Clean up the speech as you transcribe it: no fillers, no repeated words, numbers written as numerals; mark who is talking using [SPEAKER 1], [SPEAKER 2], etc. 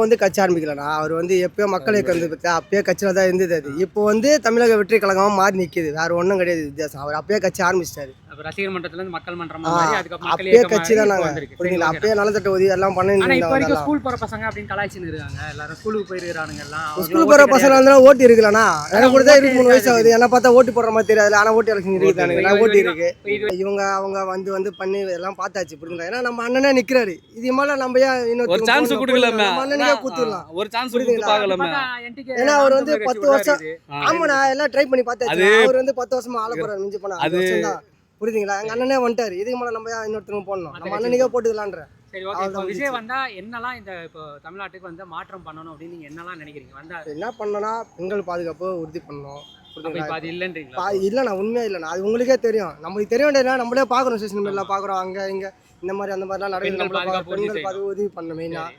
[SPEAKER 1] வந்து கட்சி ஆரம்பிக்கலண்ணா. அவர் வந்து எப்பயோ மக்கள் இயக்கம் வந்து பார்த்தா அப்பயே கட்சியில் தான் இருந்தது. அது இப்போ வந்து தமிழக வெற்றி கழகமாக மாறி நிற்கிது. வேறு ஒன்றும் கிடையாது வித்தியாசம். அவர் அப்பயே கட்சி ஆரம்பிச்சிட்டாரு.
[SPEAKER 2] அப்ப ரசிகர் மன்றத்துலேருந்து மக்கள் மன்றமா மாறி அதுக்கப்புறம் மக்கள்
[SPEAKER 1] அப்பயே
[SPEAKER 2] இயக்கமா
[SPEAKER 1] கட்சி தான்
[SPEAKER 2] இப்போ
[SPEAKER 1] நாங்கள்
[SPEAKER 2] வந்திருக்கு. சரி,
[SPEAKER 1] புரியுதுங்களா?
[SPEAKER 2] ஓகேண்ணா.
[SPEAKER 1] அப்பயே நலத்திட்ட உதவி எல்லாம் பண்ணிட்டு
[SPEAKER 2] ஆனா இப்போ வரைக்கும்
[SPEAKER 1] இருந்தவங்க.
[SPEAKER 2] ஸ்கூல் போற பசங்க அப்படின்னு கலாய்ச்சின்னு இருக்காங்க. எல்லாரும் ஸ்கூலுக்கு போயிருக்கானுங்க எல்லாம்.
[SPEAKER 1] ஸ்கூல் போகிற பசங்க வந்து ஓட்டு இருக்குல்லண்ணா. எனக்கு கூட தான் 23 வயசு ஆகுது. என்ன பார்த்தா ஓட்டு போடுற மாதிரி தெரியாது. ஆனால் ஓட்டு எலெக்ஷன் இருக்குதானுங்க. ஓட்டு இருக்கு. இவங்க அவங்க வந்து பண்ணி எல்லாம் பார்த்தாச்சு புரியுதுங்களா? ஏன்னா நம்ம அண்ணனே நிற்கிறாரு. இது மேலே நம்ம ஏன்
[SPEAKER 3] ஒரு சான்ஸ் கொடுக்கலாமே,
[SPEAKER 1] நம்ம அண்ணனுக்கே கூத்துடலாம்.
[SPEAKER 3] ஒரு சான்ஸ் கொடுத்து பார்க்கலாமே.
[SPEAKER 1] ஏன்னா அவர் வந்து 10 வருஷம் ஆமாண்ணா எல்லாம் ட்ரை பண்ணி பார்த்தாச்சு. அவர் வந்து 10 வருஷமா ஆள போறாரு மிஞ்சி போனா அது தான் புரியுதுங்களா? எங்க அண்ணனே வந்துட்டாரு. இதுக்கு மேலே நம்ம இன்னொருத்தவங்க போடணும். நம்ம அண்ணனுக்கே போட்டுக்கலான்ற.
[SPEAKER 2] சரி, ஓகே. இப்போ விஜய் வந்தா என்னலாம் இந்த இப்போ தமிழ்நாட்டுக்கு வந்து மாற்றம் பண்ணணும் அப்படின்னு நீங்க என்னலாம் நினைக்கிறீங்க? வந்தா
[SPEAKER 1] என்ன பண்ணணும்னா பெண்கள் பாதுகாப்பு உறுதி பண்ணணும்.
[SPEAKER 2] இப்போ அது இல்லைன்றீங்களா?
[SPEAKER 1] இல்லைண்ணா உண்மையா இல்லைண்ணா. அது உங்களுக்கே தெரியும். நம்மளுக்கு தெரிய வேண்டியதுனா நம்மளே பார்க்குறோம். சோஷியல் மீடியாவில் பார்க்குறோம். அங்கே இங்கே இந்த மாதிரி அந்த மாதிரிலாம் நடக்குது.
[SPEAKER 2] பெண்கள்
[SPEAKER 1] நம்மள
[SPEAKER 2] பாதுகாப்பு
[SPEAKER 1] பெண்கள் பாதுகாப்பு உறுதி பண்ணணும் மெயினாக.